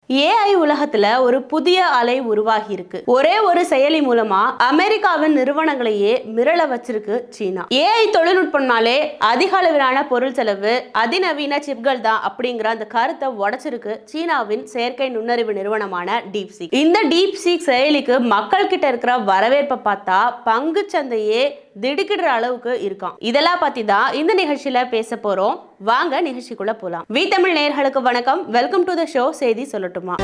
AI உலகத்துல ஒரு புதிய அலை உருவாகி இருக்கு. ஒரே ஒரு செயலி மூலமா அமெரிக்காவின் நிறுவனங்களையே மிரள வச்சிருக்கு சீனா. ஏஐ தொழில்நுட்பம்னாலே அதிக அளவிலான பொருள் செலவு, அதிநவீன சிப்கள் தான் அப்படிங்கிற அந்த கருத்தை உடைச்சிருக்கு சீனாவின் செயற்கை நுண்ணறிவு நிறுவனமான டீப்சீக். இந்த டீப்சீக் செயலிக்கு மக்கள் கிட்ட இருக்கிற வரவேற்பை பார்த்தா பங்கு சந்தையே திடுக்கிடுற அளவுக்கு இருக்கான். இதெல்லாம் பத்தி தான் இந்த நிகழ்ச்சியில பேச போறோம். வாங்க நிகழ்ச்சிக்குள்ள போலாம். வி தமிழ் நேயர்களுக்கு வணக்கம். Welcome to the show. செய்தி சொல்லட்டுமா?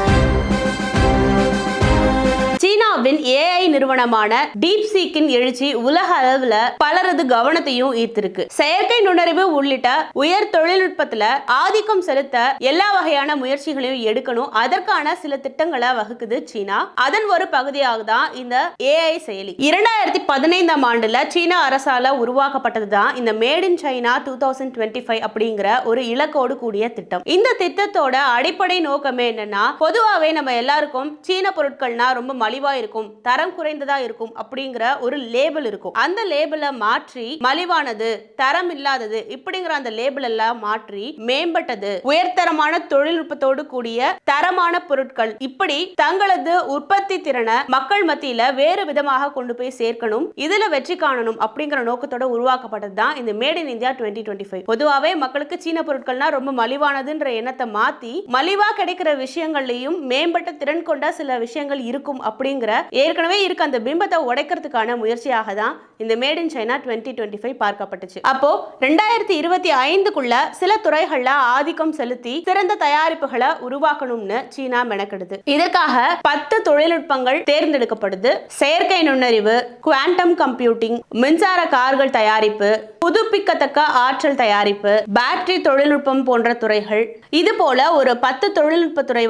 சீனாவின் ஏஐ நிறுவனமான டீப்சீக்கின் எழுச்சி உலக அளவுல பலரது கவனத்தையும் ஈர்த்திருக்கு. செயற்கை நுண்ணறிவு உள்ளிட்ட உயர் தொழில்நுட்பத்துல ஆதிக்கம் செலுத்த எல்லா வகையான முயற்சிகளையும் எடுக்கணும். அதற்கான சில திட்டங்களை வகுக்குது சீனா. அதன் ஒரு பகுதியாக தான் இந்த ஏஐ செயலி. 2015ஆம் ஆண்டுல சீனா அரசால உருவாக்கப்பட்டது தான் இந்த மேட் இன் சைனா 2025 அப்படிங்கிற ஒரு இலக்கோடு கூடிய திட்டம். இந்த திட்டத்தோட அடிப்படை நோக்கமே என்னன்னா, பொதுவாகவே நம்ம எல்லாருக்கும் சீன பொருட்கள்னா ரொம்ப மலிவா இருக்கும், தரம் குறைந்ததா இருக்கும் அப்படிங்கிற ஒரு லேபிள் இருக்கும். அந்த லேபிளை மாற்றி மலிவானது, தரம் இல்லாதது இப்படிங்கிற அந்த லேபிள் எல்லாம் மாற்றி மேம்பட்டது, உயர்தரமான தொழில்நுட்பத்தோடு கூடிய தரமான பொருட்கள், இப்படி தங்களது உற்பத்தி திறனை மக்கள் மத்தியில வேறு விதமாக கொண்டு போய் சேர்க்கணும், இதுல வெற்றி காணணும் அப்படிங்கிற நோக்கத்தோட உருவாக்கப்பட்டது தான் இந்த மேட் இன் இந்தியா 2025. பொதுவாகவே மக்களுக்கு சீன பொருட்கள்னா ரொம்ப மலிவானதுன்ற எண்ணத்தை மாத்தி மலிவா கிடைக்கிற விஷயங்கள்லயும் மேம்பட்ட திறன் கொண்ட சில விஷயங்கள் இருக்கும் அப்படிங்கிற ஏற்கனவே இருக்க அந்த பிம்பத்தை உடைக்கிறதுக்கான முயற்சியாக தான் இந்த மேட் இன் சைனா 2025 பார்க்கப்பட்டுச்சு. அப்போ 2025க்குள்ள சில துறைகள்ல ஆதிக்கம் செலுத்தி சிறந்த தயாரிப்புகளை உருவாக்கணும்னு சீனா மெனக்கெடுது. இதற்காக 10 தொழில்நுட்பங்கள் தேர்ந்தெடுக்கப்படுது. செயற்கை நுண்ணறிவு, குவாண்டம் கம்ப்யூட்டிங், மின்சார கார்கள் தயாரிப்பு, புதுப்பிக்கத்தக்க ஆற்றல் தயாரிப்பு, பேட்டரி தொழில்நுட்பம் போன்ற துறைகள், இது போல ஒரு 10 தொழில்நுட்ப துறை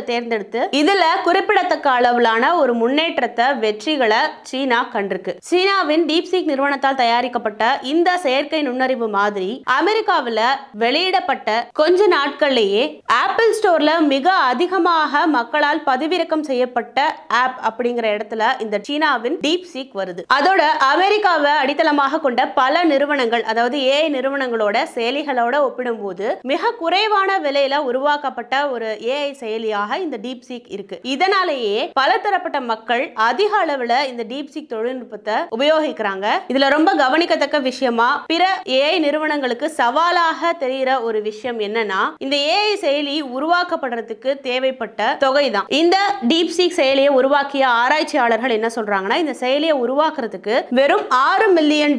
தேர்ந்தெடுத்து இதுல குறிப்பிடத்தக்க அளவிலான ஒரு முன்னேற்றத்தை, வெற்றிகளை சீனா கண்டிருக்கு. சீனாவின் டீப்சீக் நிறுவனத்தால் தயாரிக்கப்பட்ட இந்த செயற்கை நுண்ணறிவு மாதிரி அமெரிக்காவில் வெளியிடப்பட்ட கொஞ்ச நாட்கள்லேயே ஆப்பிள் ஸ்டோர்ல மிக அதிகமாக மக்களால் பதிவிறக்கம் செய்யப்பட்ட ஆப் அப்படிங்கிற இடத்துல இந்த சீனாவின் டீப்சீக் வருது. அதோட அமெரிக்காவை அடித்தளமாக கொண்ட பல நிறுவனங்கள், அதாவது ஏஐ நிறுவனங்களோட செயலிகளோட ஒப்பிடும்போது மிக குறைவான விலையில உருவாக்கப்பட்ட ஒரு ஏஐ செயலியாக இந்த டீப்சீக் இருக்கு. இதனாலேயே பல தரப்பட்ட மக்கள் அதிக அளவுல இந்த டீப்சீக் தொழில்நுட்பத்தை உபயோகிக்கிறாங்க. இதுல ரொம்ப கவனிக்கத்தக்க விஷயமா பிற ஏஐ நிறுவனங்களுக்கு சவாலாக தெரிகிற ஒரு விஷயம் என்னன்னா, இந்த ஏஐ செயலி உருவாக்கப்படுறதுக்கு தேவைப்பட்ட தொகை தான். இந்த டீப்சீக் செயலியை உருவாக்கிய ஆராய்ச்சியாளர்கள் என்ன சொல்றாங்கன்னா, இந்த செயலியை உருவாக்குறதுக்கு வெறும் $6 மில்லியன்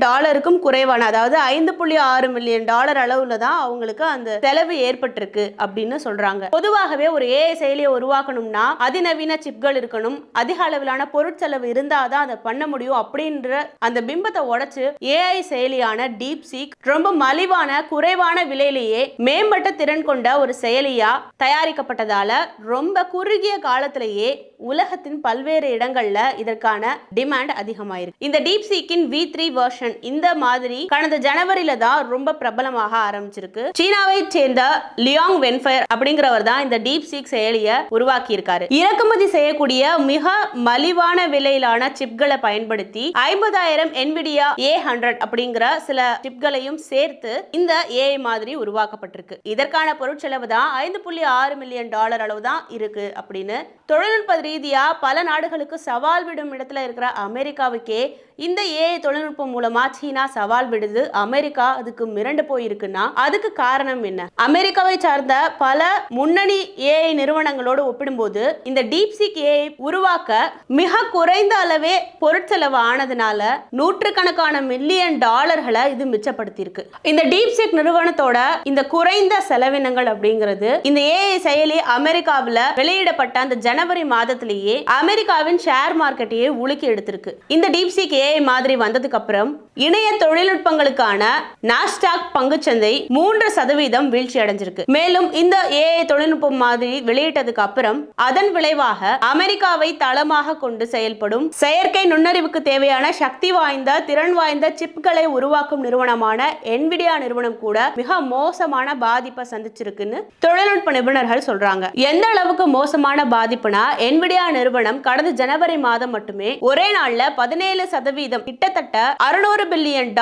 குறைவான, அதாவது $5.6 மில்லியன் அளவுல தான் அவங்களுக்கு அந்த செலவு ஏற்பட்டிருக்கு அப்படின்னு சொல்றாங்க. பொதுவாகவே ஒரு ஏஐ செயலியை உருவாக்கணும்னா அதிநவீன சிப்கள் இருக்கணும், அதிக அளவிலான பொருட்செலவு இருந்தாதான் அதை பண்ண முடியும் அப்படின்ற அந்த பிம்பத்தை உடைச்சு ஏஐ செயலியான டீப்சீக் ரொம்ப மலிவான குறைவான விலையிலேயே மேம்பட்ட திறன் கொண்ட ஒரு செயலியா தயாரிக்கப்பட்டதால ரொம்ப குறுகிய காலத்திலேயே உலகத்தின் பல்வேறு இடங்கள்ல இதற்கான டிமாண்ட் அதிகமாயிருக்கு. இந்த டீப்சீக்கின் V3 வெர்ஷன் இந்த மாதிரி கடந்த ஜனவரியில தான் ரொம்ப பிரபலமாக ஆரம்பிச்சிருக்கு. சீனாவை சேர்ந்த லியாங் வென்ஃபயர் அப்படிங்கிறவர் தான் இந்த டீப்சீக் செயலியை உருவாக்கி இருக்காரு. இறக்குமதி செய்யக்கூடிய மிக மலிவான விலையிலான சிப்களை பயன்படுத்தி 50,000 NVIDIA A100 அப்படிங்கிற சில சிப்களையும் சேர்த்து இந்த ஏஐ மாதிரி உருவாக்கப்பட்டிருக்கு. இதற்கான பொருட்செலவு தான் $5.6 மில்லியன் அளவு தான் இருக்கு அப்படின்னு தொழில்நுட்ப ரீதியா பல நாடுகளுக்கு சவால் விடும் இடத்துல இருக்கிற அமெரிக்காவுக்கே இந்த ஏஐ தொழில்நுட்பம் மூலமா சீனா சவால் விடுது. அமெரிக்கா அதுக்கு மிரண்டு போயிருக்குன்னா அதுக்கு காரணம் என்ன? அமெரிக்காவை சார்ந்த பல முன்னணி ஏஐ நிறுவனங்களோடு ஒப்பிடும்போது இந்த டீப்சீக் ஏஐ உருவாக்க மிக குறைந்த அளவே பொருட்செலவு ஆனதுனால நூற்றுக்கணக்கான மில்லியன் டாலர்களை இது மிச்சப்படுத்தி இருக்கு. இந்த டீப்சீக் நிறுவனத்தோட இந்த குறைந்த செலவினங்கள் அப்படிங்கிறது இந்த ஏஐ செயலி அமெரிக்காவில் வெளியிடப்பட்ட அந்த ஜனவரி மாதத்திலேயே அமெரிக்காவின் ஷேர் மார்க்கெட்டையே உலுக்கி எடுத்திருக்கு. இந்த டீப்சீக் ஏஐ மாதிரி வந்ததுக்கு அப்புறம் இணைய தொழில்நுட்பங்களுக்கான நாஸ்டாக் பங்குச்சந்தை 3% வீழ்ச்சி அடைஞ்சிருக்கு. மேலும் இந்த ஏஐ தொழில்நுட்பம் மாதிரி வெளியிட்டதுக்கு அப்புறம் அதன் விளைவாக அமெரிக்காவை தளமாக கொண்டு செயல்படும் செயற்கை நுண்ணறிவுக்கு தேவையான சக்தி வாய்ந்த திறன் வாய்ந்த சிப்களை உருவாக்கும் நிறுவனமான என்விடியா நிறுவனம் கூட மிக மோசமான பாதிப்பை சந்திச்சிருக்குன்னு தொழில்நுட்ப நிபுணர்கள் சொல்றாங்க. எந்த அளவுக்கு மோசமான பாதிப்புனா என்விடியா நிறுவனம் கடந்த ஜனவரி மாதம் மட்டுமே ஒரே நாள்ல 17% கிட்டத்தட்ட $600 பில்லியன்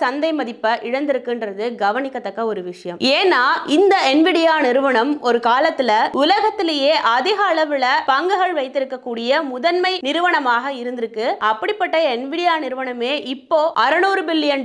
சந்தை மதிப்பை இழந்திருக்குன்றது கவனிக்கத்தக்க ஒரு விஷயம். ஏன்னா இந்த என்விடியா நிறுவனம் ஒரு காலத்துல உலகத்திலேயே அதிக அளவுல பங்குகள் வைத்திருக்கக்கூடிய முதன்மை நிறுவனமாக இருந்திருக்கு. அப்படிப்பட்ட என்விடியா நிறுவனமே இப்போ $600 பில்லியன்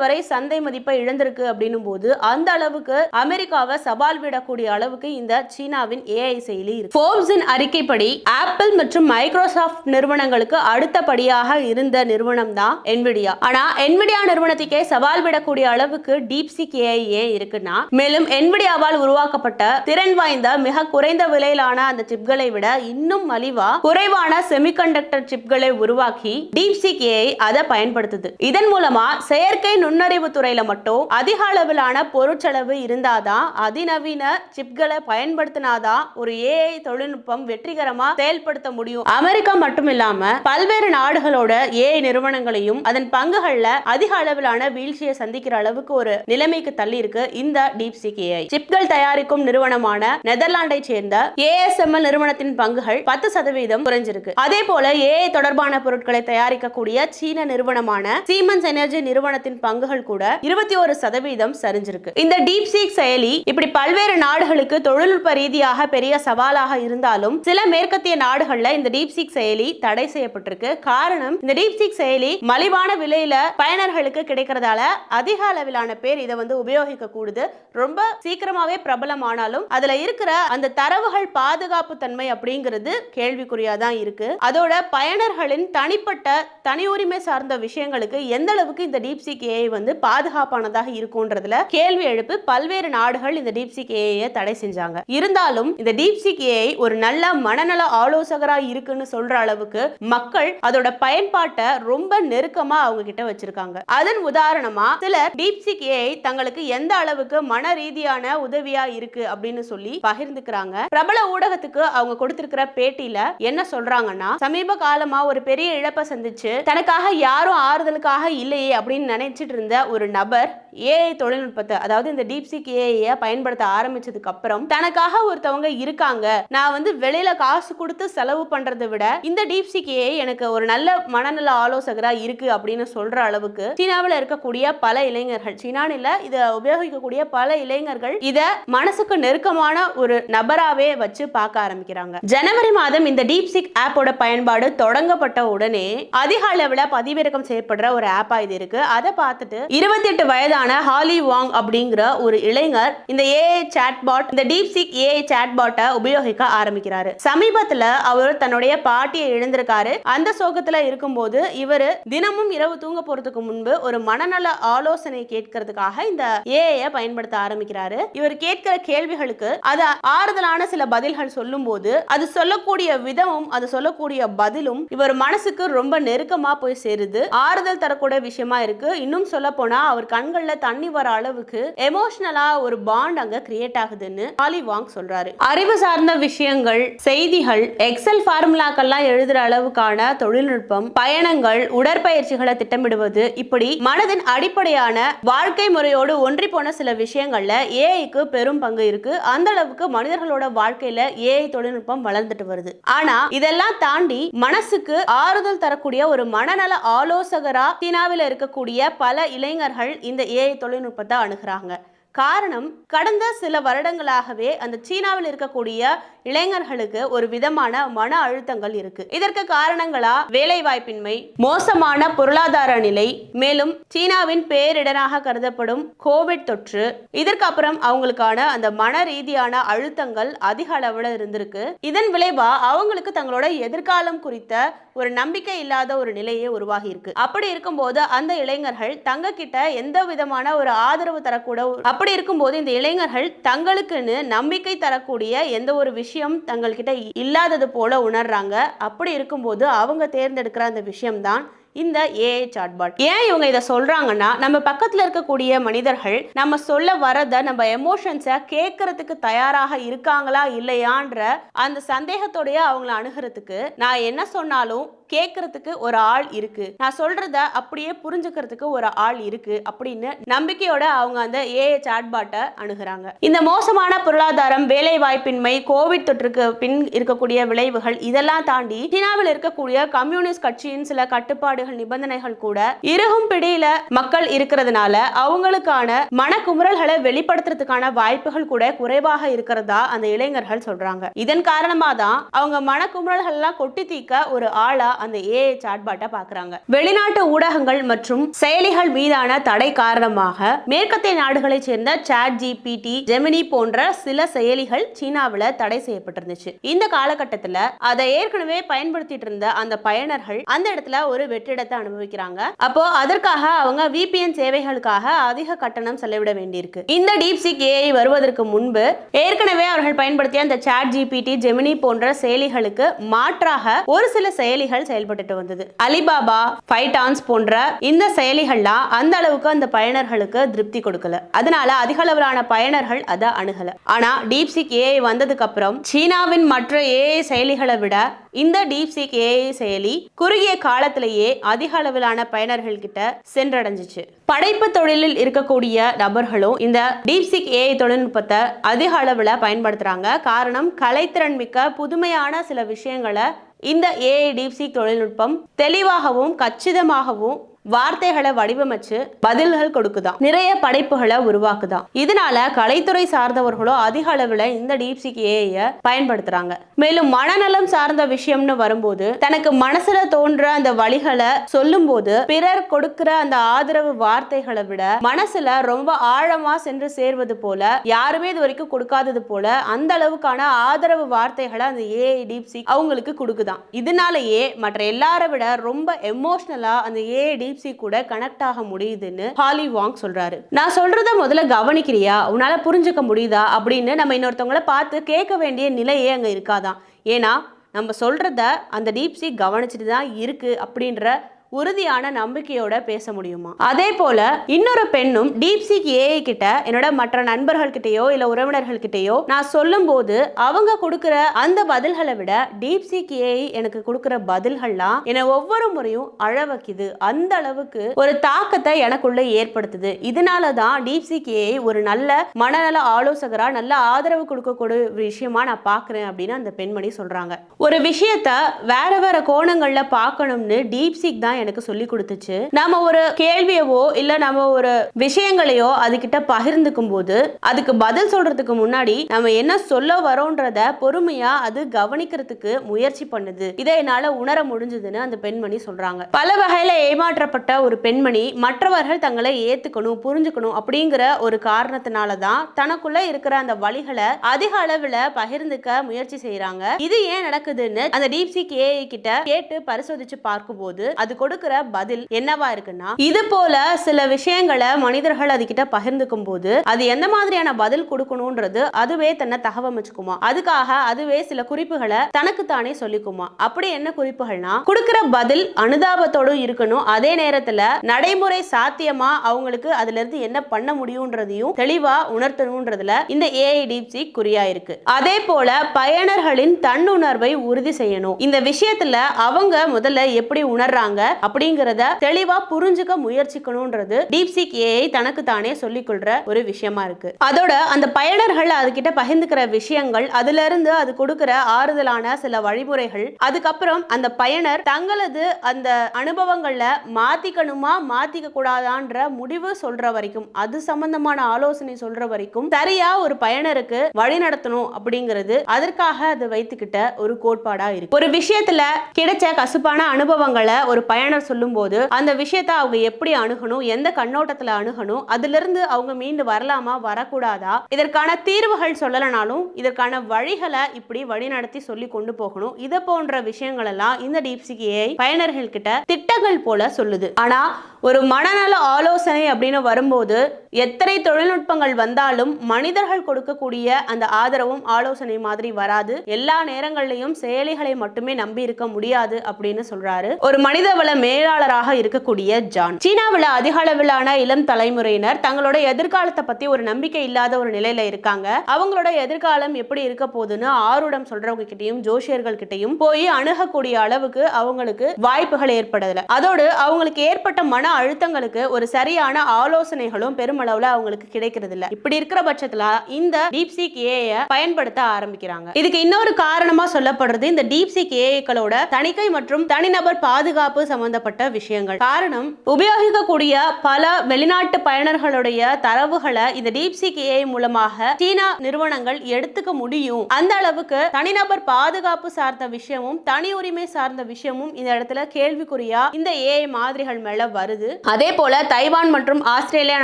வரை சந்தை மதிப்பை இழந்திருக்கு அப்படின்னும் போது அந்த அளவுக்கு அமெரிக்காவை சவால் விடக்கூடிய அளவுக்கு இந்த சீனாவின் ஏஐ செயலி இருக்கு. ஃபோர்ப்ஸின் அறிக்கைப்படி ஆப்பிள் மற்றும் மைக்ரோசாஃப்ட் நிறுவனங்களுக்கு அடுத்தபடியாக இருந்த நிறுவனம் தான் என்விடியா. ஆனா என்விடியா நிறுவனத்துக்கே சவால் விடக்கூடிய அளவுக்கு டீப்சீக் ஏஐ இருக்குன்னா, மேலும் என்விடியாவால் உருவாக்கப்பட்ட திறன் வாய்ந்த மிக குறைந்த விலையிலான அந்த சிப்களை விட இன்னும் மலிவா குறைவான செமிகண்டக்டர் சிப்களை உருவாக்கி டீப்சீக் ஏஐ அதை பயன்படுத்துது. இதன் மூலமா செயற்கை நுண்ணறிவு துறையில மட்டும் அதிக அளவிலான பொருட்செலவு இருந்தாதான் அதிநவீன சிப்களை பயன்படுத்தினாதான் ஒரு ஏஐ தொழில்நுட்பம் வெற்றிகரமா செயல்படுத்த முடியும். அமெரிக்கா மட்டும் இல்லாம பல்வேறு நாடுகளோட ஏஐ நிறுவனங்களையும் அதன் பங்குகள்ல அதிக அளவிலான வீழ்ச்சியை சந்திக்கிற அளவுக்கு ஒரு நிலைமைக்கு தள்ளி இருக்கு இந்த டீப்சீக் ஏஐ. சிப்கள் தயாரிக்கும் நிறுவனமான நெதர்லாண்டை சேர்ந்த ஏஎஸ்எம்எல் நிறுவனத்தின் பங்குகள் 10% குறைஞ்சிருக்கு. அதே போல ஏஐ தொடர்பான பொருட்களை தயாரிக்கக்கூடிய சீன நிறுவனமான சீமென்ஸ் எனர்ஜி நிறுவனத்தின் பங்குகள் கூட 21% சரிஞ்சிருக்கு. இந்த டீப்சீக் செயலி இப்படி பல்வேறு நாடுகளுக்கு தொழில்நுட்ப ரீதியாக பெரிய சவாலாக இருந்தாலும் சில மேற்கத்திய நாடுகள்ல இந்த டீப்சீக் செயலி தடை செய்யப்பட்டிருக்கு. காரணம், இந்த டீப்சீக் செயலி மலிவான விலையில பயனர்களுக்கு கிடைக்கிறதால அதிக அளவிலான பேர் இதை உபயோகிக்க கூடுது. ரொம்ப சீக்கிரமாவே பிரபலமானாலும் அதுல இருக்கிற அந்த தரவுகள் பாதுகாப்பு தன்மை அப்படிங்கிறது கேள்விக்குறியா தான் இருக்கு. அதோட பயனர்களின் தனிப்பட்ட தனி உரிமை சார்ந்த விஷயங்களுக்கு எந்த அளவுக்கு இந்த டீப்சீக் ஏஐ பாதுகாப்பானதாக இருக்கும்ன்றதுல கேள்வி எழுப்பு பல்வேறு நாடுகள் இந்த டீப்சீக் ஏஐ தடை செஞ்சாங்க. இருந்தாலும் இந்த டீப்சீக் ஏஐ ஒரு நல்ல மனநல ஆலோசகரா இருக்குன்னு சொல்ற அளவுக்கு மக்கள் அதோட பயன்பாட்டை ரொம்ப நெருக்கமா அவங்க கிட்ட வச்சிருக்காங்க. அதன் உதாரணமா சிலர் டீப்சீக் ஏஐ தங்களுக்கு எந்த அளவுக்கு மன ரீதியான உதவியா இருக்கு அப்படின்னு சொல்லி பகிர்ந்துக்கிறாங்க. பிரபல ஊடகத்துக்கு அவங்க கொடுத்திருக்கிற பேட்டியில என்ன சொல்றாங்கன்னா, சமீப காலமா ஒரு பெரிய இழப்பை சந்திச்சு தனக்காக யாரும் ஆறுதலுக்காக இல்லையே அப்படின்னு நினைச்சிட்டு இருந்த ஒரு நபர் ஏஐ தொழில்நுட்பத்தை, அதாவது இந்த டீப்சீக் ஏஐ பயன்படுத்த ஆரம்பிச்சதுக்கு அப்புறம் தனக்காக ஒருத்தவங்க இருக்காங்க, நான் வெளியில காசு கொடுத்து செலவு பண்றதை விட இந்த டீப்சீக் ஏஐ எனக்கு ஒரு நல்ல மனநல ஆலோசகரா இருக்கு அப்படின்னு சொல்ற அளவுக்கு சீனாவில் இருக்கக்கூடிய பல இளைஞர்கள், சீனான்னு இல்ல, இதை உபயோகிக்கக்கூடிய பல இளைஞர்கள் இத மனசுக்கு நெருக்கமான ஒரு நபராவே வச்சு பார்க்க ஆரம்பிக்கிறாங்க. ஜனவரி மாதம் இந்த டீப்சீக் ஆப்போட பயன்பாடு தொடங்கப்பட்ட உடனே அதிக அளவில் பதிவிறக்கம் செய்யப்படுற ஒரு ஆப்பா இது இருக்கு. அதை பார்த்துட்டு 28 வயதான ஹாலி வாங் அப்படிங்கிற ஒரு இளைஞர் இந்த ஏஐ சாட்பாட், இந்த டீப்சீக் ஏஐ சாட்பாட்டை உபயோகிக்க ஆரம்பிக்கிறாரு. சமீபத்துல அவர் தன்னுடைய பாட்டியை இழந்திருக்காரு. அந்த சோகத்துல இருக்கும்போது இவர் தினமும் இரவு தூங்க போறதுக்கு முன்பு ஒரு மனநல ஆலோசனை கேட்கறதுக்காக இந்த ஏஐ பயன்படுத்த ஆரம்பிக்கிறாரு. இவர் கேட்கிற கேள்விகளுக்கு அது ஆறுதலான சில பதில்கள் சொல்லும் போது அது சொல்லக்கூடிய விதமும் அது சொல்லக்கூடிய பதிலும் இவர் மனசுக்கு ரொம்ப நெருக்கமா போய் சேருது. ஆறுதல் தரக்கூடிய விஷயமா இருக்கு. இன்னும் சொல்ல போனா அவர் கண்கள்ல தண்ணி வர அளவுக்கு எமோஷனலா ஒரு பாண்ட் அங்க கிரியேட் ஆகுதுன்னு ஹாலி வாங் சொல்றாரு. அறிவு சார்ந்த விஷயங்கள், செய்திகள், எக்ஸல் ஃபார்முலாக்கெல்லாம் எழுதுற அளவுக்கான தொழில்நுட்பம், பயணங்கள், உடற்பயிற்சிகளை திட்டமிடுவது, இப்படி மனதின் அடிப்படையான வாழ்க்கை முறையோடு ஒன்றி போன சில விஷயங்கள்ல ஏஐக்கு பெரும் பங்கு இருக்கு. அந்த அளவுக்கு மனிதர்களோட வாழ்க்கையில ஏஐ தொழில்நுட்பம் வளர்ந்துட்டு வருது. ஆனா இதெல்லாம் தாண்டி மனசுக்கு ஆறுதல் தரக்கூடிய ஒரு மனநல ஆலோசகரா சீனாவில் இருக்கக்கூடிய பல இளைஞர்கள் இந்த ஏஐ தொழில்நுட்பத்தை அணுகுறாங்க. காரணம், கடந்த சில வருடங்களாகவே அந்த சீனாவில் இருக்கக்கூடிய இளைஞர்களுக்கு ஒரு விதமான மன அழுத்தங்கள் இருக்கு. இதற்கு காரணங்களா வேலை வாய்ப்பின்மை, மோசமான பொருளாதார நிலை, மேலும் சீனாவின் பேரிடராக கருதப்படும் கோவிட் தொற்று, இதற்கு அப்புறம் அவங்களுக்கான அந்த மன ரீதியான அழுத்தங்கள் அதிக அளவுல இருந்திருக்கு. இதன் விளைவா அவங்களுக்கு தங்களோட எதிர்காலம் குறித்த ஒரு நம்பிக்கை இல்லாத ஒரு நிலையே உருவாகி இருக்கு. அப்படி இருக்கும்போது அந்த இளைஞர்கள் தங்க கிட்ட எந்த விதமான ஒரு ஆதரவு தரக்கூட, அப்படி இருக்கும்போது இந்த இளைஞர்கள் தங்களுக்குன்னு நம்பிக்கை தரக்கூடிய எந்த ஒரு விஷயம் தங்கள்கிட்ட இல்லாதது போல உணர்றாங்க. அப்படி இருக்கும்போது அவங்க தேர்ந்தெடுக்கிற அந்த விஷயம் தான் இந்த ஏஐ சாட்பாட். ஏன் இவங்க இதை சொல்றாங்கன்னா, நம்ம பக்கத்துல இருக்கக்கூடிய மனிதர்கள் நம்ம சொல்ல வரத நம்ம எமோஷன்ஸை கேட்கறதுக்கு தயாராக இருக்காங்களா இல்லையான்ற அந்த சந்தேகத்தோடய அவங்கள அணுகிறதுக்கு நான் என்ன சொன்னாலும் கேட்கறதுக்கு ஒரு ஆள் இருக்கு, நான் சொல்றத அப்படியே புரிஞ்சுக்கிறதுக்கு ஒரு ஆள் இருக்கு அப்படின்னு நம்பிக்கையோட அவங்க அந்த ஏஐ சாட்பாட்டை அணுகுறாங்க. இந்த மோசமான பொருளாதாரம், வேலை வாய்ப்பின்மை, கோவிட் தொற்றுக்கு பின் இருக்கக்கூடிய விளைவுகள் இதெல்லாம் தாண்டி சீனாவில் இருக்கக்கூடிய கம்யூனிஸ்ட் கட்சியின் சில கட்டுப்பாடுகள், நிபந்தனைகள் கூட இறுகும் பிடியில மக்கள் இருக்கிறதுனால அவங்களுக்கான மனக்குமுறல்களை வெளிப்படுத்துறதுக்கான வாய்ப்புகள் கூட குறைவாக இருக்கிறதா அந்த இளைஞர்கள் சொல்றாங்க. இதன் காரணமா தான் அவங்க மனக்குமுறல்கள் எல்லாம் கொட்டி தீக்க ஒரு ஆளா அந்த ஏஐ சாட்பாட்டை பார்க்கறாங்க. வெளிநாட்டு ஊடகங்கள் மற்றும் செயலிகள் மீதான தடை காரணமாக மேற்கத்திய நாடுகளைச் சேர்ந்த சாட் ஜிபிடி, ஜெமினி போன்ற சில செயலிகள் சீனாவில் தடை செய்யப்பட்டிருந்துச்சு. இந்த காலகட்டத்தில் அதை ஏற்கனவே பயன்படுத்திட்டு இருந்த அந்த பயனர்கள் அந்த இடத்துல ஒரு வெற்றிடத்தை அனுபவிக்கிறாங்க. அப்போ அதற்காக அவங்க VPN சேவைகளுக்காக அதிக கட்டணம் செலவிட வேண்டியிருக்கு. இந்த டீப்சீக் ஏஐ வருவதற்கு முன்பு ஏற்கனவே அவர்கள் பயன்படுத்திய அந்த சாட் ஜிபிடி, ஜெமினி போன்ற செயலிகளுக்கு மாற்றாக ஒரு சில செயலிகள் செயல்பட்டு வந்தது. அலிபாபா, பைட்டான்ஸ் போன்ற இந்த செயலிகள்லாம் அந்த அளவுக்கு அந்த பயனர்களுக்கு திருப்தி கொடுக்கல. அதனால அதிக அளவிலான பயனர்கள் அதை அணுகல. ஆனா டீப்சீக் ஏஐ வந்ததுக்கு அப்புறம் சீனாவின் மற்ற ஏஐ செயலிகளை விட இந்த டீப்சீக் ஏஐ செயலி குறுகிய காலத்திலேயே அதிக அளவிலான பயனர்கள் கிட்ட சென்றடைஞ்சிச்சு. படைப்பு தொழிலில் இருக்கக்கூடிய நபர்களும் இந்த டீப்சீக் ஏஐ தொழில்நுட்பத்தை அதிக அளவில் பயன்படுத்துறாங்க. காரணம், கலைத்திறன் மிக்க புதுமையான சில விஷயங்களை இந்த ஏஐ டீப்சீக் தொழில்நுட்பம் தெளிவாகவும் கச்சிதமாகவும் வார்த்தைகளை வடிவமைச்சு பதில்கள் கொடுக்குதான், நிறைய படைப்புகளை உருவாக்குதான். இதனால கலைத்துறை சார்ந்தவர்களோ அதிக அளவில் இந்த டீப்சீக் ஏஐ பயன்படுத்துறாங்க. மேலும் மனநலம் சார்ந்த விஷயம்னு வரும்போது தனக்கு மனசுல தோன்ற அந்த வழிகளை சொல்லும் போது பிறர் கொடுக்கிற அந்த ஆதரவு வார்த்தைகளை விட மனசுல ரொம்ப ஆழமா சென்று சேர்வது போல, யாருமே இது வரைக்கும் கொடுக்காதது போல அந்த அளவுக்கான ஆதரவு வார்த்தைகளை அந்த ஏஐ டீப்சீக் அவங்களுக்கு கொடுக்குதான். இதனாலேயே மற்ற எல்லாரை விட ரொம்ப எமோஷனலா அந்த ஏஐ கூட கனெக்ட் ஆக முடியுதுன்னு ஹாலி வாங் சொல்றாரு. நான் சொல்றத முதல்ல கவனிக்கிறியா, உன்னால புரிஞ்சுக்க முடியுதா அப்படின்னு நம்ம இன்னொருத்தவங்கள பார்த்து கேட்க வேண்டிய நிலையே அங்க இருக்காதான். ஏன்னா நம்ம சொல்றத அந்த டீப்சீக் கவனிச்சுட்டு தான் இருக்கு அப்படின்ற உறுதியான நம்பிக்கையோட பேச முடியுமா? அதே போல இன்னொரு பெண்ணும் டீப்சீக் ஏஐ கிட்ட, என்னோட மற்ற நண்பர்கள் கிட்டயோ இல்ல உறவினர்கள் கிட்டயோ நான் சொல்லும் போது அவங்க கொடுக்கிற அந்த பதில்களை விட டீப்சீக் ஏஐ எனக்கு கொடுக்கிற பதில்கள்லாம் என்னை ஒவ்வொரு முறையும் அழ வைக்குது, அந்த அளவுக்கு ஒரு தாக்கத்தை எனக்குள்ள ஏற்படுத்துது. இதனாலதான் டீப்சீக் ஏஐ ஒரு நல்ல மனநல ஆலோசகரா, நல்ல ஆதரவு கொடுக்கக்கூடிய விஷயமா நான் பாக்குறேன் அப்படின்னு அந்த பெண்மணி சொல்றாங்க. ஒரு விஷயத்த வேற வேற கோணங்கள்ல பார்க்கணும்னு டீப்சீக் தான் எனக்கு சொல்லி கொடுத்துச்சு. நாம ஒரு கேள்வியவோ இல்ல நம்ம ஒரு விஷயங்களையோ அதுகிட்ட பகிர்ந்துக்கும் போது அதுக்கு பதில் சொல்றதுக்கு முன்னாடி நம்ம என்ன சொல்ல வரோன்றத பொறுமையா அது கவனிக்கிறதுக்கு முயற்சி பண்ணுது. இதை என்னால உணர முடிஞ்சதுன்னு அந்த பெண்மணி சொல்றாங்க. பல வகையில ஏமாற்றப்பட்ட ஒரு பெண்மணி மற்றவர்கள் தங்களை ஏத்துக்கணும், புரிஞ்சுக்கணும் அப்படிங்கிற ஒரு காரணத்தினாலதான் தனக்குள்ள இருக்கிற அந்த வழிகளை அதிக அளவுல பகிர்ந்துக்க முயற்சி செய்யறாங்க. இது ஏன் நடக்குதுன்னு அந்த டீப்சீக் ஏஐ கிட்ட கேட்டு பரிசோதிச்சு பார்க்கும்போது அது கொடுக்கிற பதில் என்னவா இருக்குன்னா, இது போல சில விஷயங்களை மனிதர்கள் அதுகிட்ட பகிர்ந்துக்கும் போது அது எந்த மாதிரியான பதில் கொடுக்கணும்ன்றது அதுவே தன்னை தகவமைச்சுக்குமா, அதுக்காக அதுவே சில குறிப்புகளை தனக்கு தானே சொல்லிக்குமா. அப்படி என்ன குறிப்புகள்னா, கொடுக்கிற பதில் அனுதாபத்தோடு இருக்கணும், அதே நேரத்துல நடைமுறை சாத்தியமா அவங்களுக்கு அதுல இருந்து என்ன பண்ண முடியும்ன்றதையும் தெளிவா உணர்த்தணும்ன்றதுல இந்த ஏஐ டீப்சீக் குறியா இருக்கு. அதே போல பயனர்களின் தன்னுணர்வை உறுதி செய்யணும். இந்த விஷயத்துல அவங்க முதல்ல எப்படி உணர்றாங்க அப்படிங்கறத தெளிவா புரிஞ்சுக்க முயற்சிக்கணும்ன்றது டீப்சீக் ஏஐ தனக்கு தானே சொல்லிக் கொள்ற ஒரு விஷயமா இருக்கு. அதோட அந்த பயனர்கள் அதுகிட்ட பகிர்ந்துக்கிற விஷயங்கள், அதுல இருந்து அது கொடுக்கிற ஆறுதலான சில வழிமுறைகள், அதுக்கப்புறம் அந்த பயனர் தங்களது அந்த அனுபவங்கள்ல மாத்திக்கணுமா மாத்திக்க கூடாதான்ற முடிவு சொல்ற வரைக்கும், அது சம்பந்தமான ஆலோசனை சொல்ற வரைக்கும் சரியா ஒரு பயனருக்கு வழி நடத்தணும் அப்படிங்கிறது அதற்காக அதை வைத்துக்கிட்ட ஒரு கோட்பாடா இருக்கு. ஒரு விஷயத்துல கிடைச்ச கசுப்பான அனுபவங்களை ஒரு பயனர் சொல்லும் போது அந்த விஷயத்தை அவங்க எப்படி அணுகணும், எந்த கண்ணோட்டத்துல அணுகணும், அதுல இருந்து அவங்க மீண்டு வரலாமா வரக்கூடாதா, இதற்கான தீர்வுகள் சொல்லலனாலும் இதற்கான வழிகளை இப்படி வழிநடத்தி சொல்லி கொண்டு போகணும். இதை போன்ற விஷயங்கள் எல்லாம் இந்த டீப்சீக் ஏஐ பயனர்கள் கிட்ட திட்டங்கள் போல சொல்லுது. ஆனா ஒரு மனநல ஆலோசனை அப்படின்னு வரும்போது எத்தனை தொழில்நுட்பங்கள் வந்தாலும் மனிதர்கள் கொடுக்கக்கூடிய அந்த ஆதரவும் ஆலோசனை மாதிரி வராது. எல்லா நேரங்களிலும் செயலிகளை மட்டுமே நம்பி இருக்க முடியாது அப்படின்னு சொல்றாரு. ஒரு மனிதவள மேலாளராக இருக்கக்கூடிய ஜான். சீனாவில் அதிக அளவிலான இளம் தலைமுறையினர் தங்களோட எதிர்காலத்தை பத்தி ஒரு நம்பிக்கை இல்லாத ஒரு நிலையில இருக்காங்க. அவங்களோட எதிர்காலம் எப்படி இருக்க போகுதுன்னு ஆர்வம் சொல்றவங்க கிட்டையும் ஜோசியர்கள் கிட்டையும் போய் அணுகக்கூடிய அளவுக்கு அவங்களுக்கு வாய்ப்புகள் ஏற்படல. அதோடு அவங்களுக்கு ஏற்பட்ட மன அழுத்தங்களுக்கு ஒரு சரியான ஆலோசனைகளும் பெருமளவுல அவங்களுக்கு கிடைக்கிறது இல்ல. இப்படி இருக்கிற பட்சத்துல இந்த டீப்சீக் ஏஐ பயன்படுத்த ஆரம்பிக்கிறாங்க. இதுக்கு இன்னொரு காரணமா சொல்லப்படுறது இந்த டீப்சீக் ஏஐக்களோட தணிக்கை மற்றும் தனிநபர் பாதுகாப்பு சம்பந்தப்பட்ட விஷயங்கள். காரணம், உபயோகிக்கக்கூடிய பல வெளிநாட்டு பயனர்களுடைய தரவுகளை இந்த டீப்சீக் ஏஐ மூலமாக சீனா நிறுவனங்கள் எடுத்துக்க முடியும். அந்த அளவுக்கு தனிநபர் பாதுகாப்பு சார்ந்த விஷயமும் தனி உரிமை சார்ந்த விஷயமும் இந்த இடத்துல கேள்விக்குறியா இந்த ஏஐ மாதிரிகள் மேல வருது. அதே போல தைவான் மற்றும் ஆஸ்திரேலியா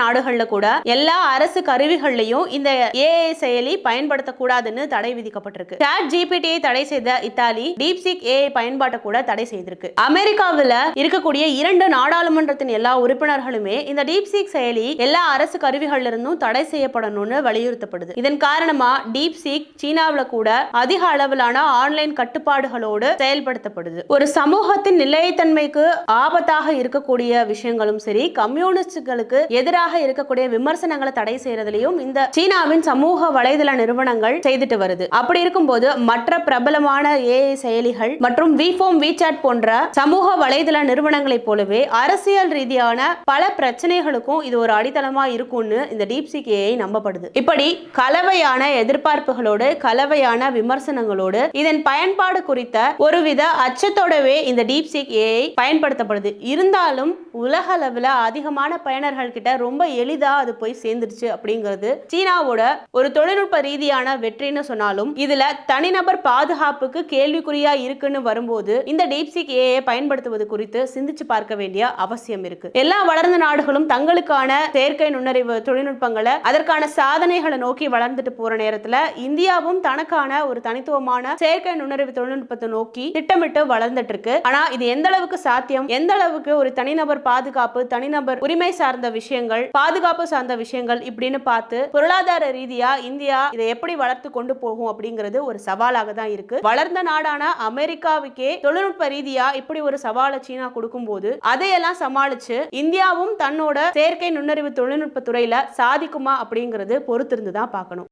நாடுகள்ல கூட எல்லா அரசு கருவிகள்லையும் இந்த ஏஐ செயலி பயன்படுத்தக்கூடாதுன்னு தடை விதிக்கப்பட்டிருக்கு. ChatGPT தடை செய்த இத்தாலி டீப்சீக் ஏஐ பயன்பாட்டை கூட தடை செய்திருக்கு. அமெரிக்காவில் இருக்கக்கூடிய 2 நாடாளுமன்றத்தின் எல்லா உறுப்பினர்களுமே இந்த டீப்சீக் செயலி எல்லா அரசு கருவிகள் இருந்தும் தடை செய்யப்படணும்னு வலியுறுத்தப்படுது. இதன் காரணமா டீப்சீக் சீனாவில் கூட அதிக அளவிலான ஆன்லைன் கட்டுப்பாடுகளோடு செயல்படுத்தப்படுது. ஒரு சமூகத்தின் நிலைத்தன்மைக்கு ஆபத்தாக இருக்கக்கூடிய விஷயங்களும் சரி, கம்யூனிஸ்டுகளுக்கு எதிராக இருக்கக்கூடிய விமர்சனங்களை தடை செய்யறதுலயும் இந்த சீனாவின் சமூக வலைதள நிறுவனங்கள் செய்துட்டு வருது. அப்படி இருக்கும்போது மற்ற பிரபலமான ஏஐ செயலிகள் மற்றும் விஃபோம், விசாட் போன்ற சமூக வலைதள நிறுவனங்களைப் போலவே அரசியல் ரீதியான பல பிரச்சனைகளுக்கும் இது ஒரு அடித்தளமா இருக்கும்னு இந்த டீப்சீக் ஏஐ நம்பப்படுது. இப்படி கலவையான எதிர்பார்ப்புகளோடு கலவையான விமர்சனங்களோடு இதன் பயன்பாடு குறித்த ஒருவித அச்சத்தோடவே இந்த டீப்சீக் ஏஐ பயன்படுத்தப்படுது. இருந்தாலும் உலக அளவில் அதிகமான பயனர்கள் கிட்ட ரொம்ப எளிதா அது போய் சேர்ந்துருச்சு அப்படிங்கிறது சீனாவோட ஒரு தொழில்நுட்ப ரீதியான வெற்றின்னு சொன்னாலும் இதுல தனிநபர் பாதுகாப்புக்கு கேள்விக்குறியா இருக்குன்னு வரும்போது இந்த டீப்சீக் ஏஐ பயன்படுத்துவது குறித்து சிந்திச்சு பார்க்க வேண்டிய அவசியம் இருக்கு. எல்லா வளர்ந்த நாடுகளும் தங்களுக்கான செயற்கை நுண்ணறிவு தொழில்நுட்பங்களை அதற்கான சாதனைகளை நோக்கி வளர்ந்துட்டு போற நேரத்துல இந்தியாவும் தனக்கான ஒரு தனித்துவமான செயற்கை நுண்ணறிவு தொழில்நுட்பத்தை நோக்கி திட்டமிட்டு வளர்ந்துட்டு இருக்கு. ஆனா இது எந்த அளவுக்கு சாத்தியம், எந்த அளவுக்கு ஒரு தனிநபர் பாதுகாப்பு, தனிநபர் உரிமை சார்ந்த விஷயங்கள், பாதுகாப்பு சார்ந்த விஷயங்கள் இப்படின்னு பார்த்து பொருளாதார ரீதியா இந்தியா இதை எப்படி வளர்த்து கொண்டு போகும் அப்படிங்கிறது ஒரு சவாலாக தான் இருக்கு. வளர்ந்த நாடான அமெரிக்காவுக்கே தொழில்நுட்ப ரீதியா இப்படி ஒரு சவாலை சீனா கொடுக்கும் போது அதையெல்லாம் சமாளிச்சு இந்தியாவும் தன்னோட செயற்கை நுண்ணறிவு தொழில்நுட்ப துறையில சாதிக்குமா அப்படிங்கிறது பொறுத்திருந்து தான் பார்க்கணும்.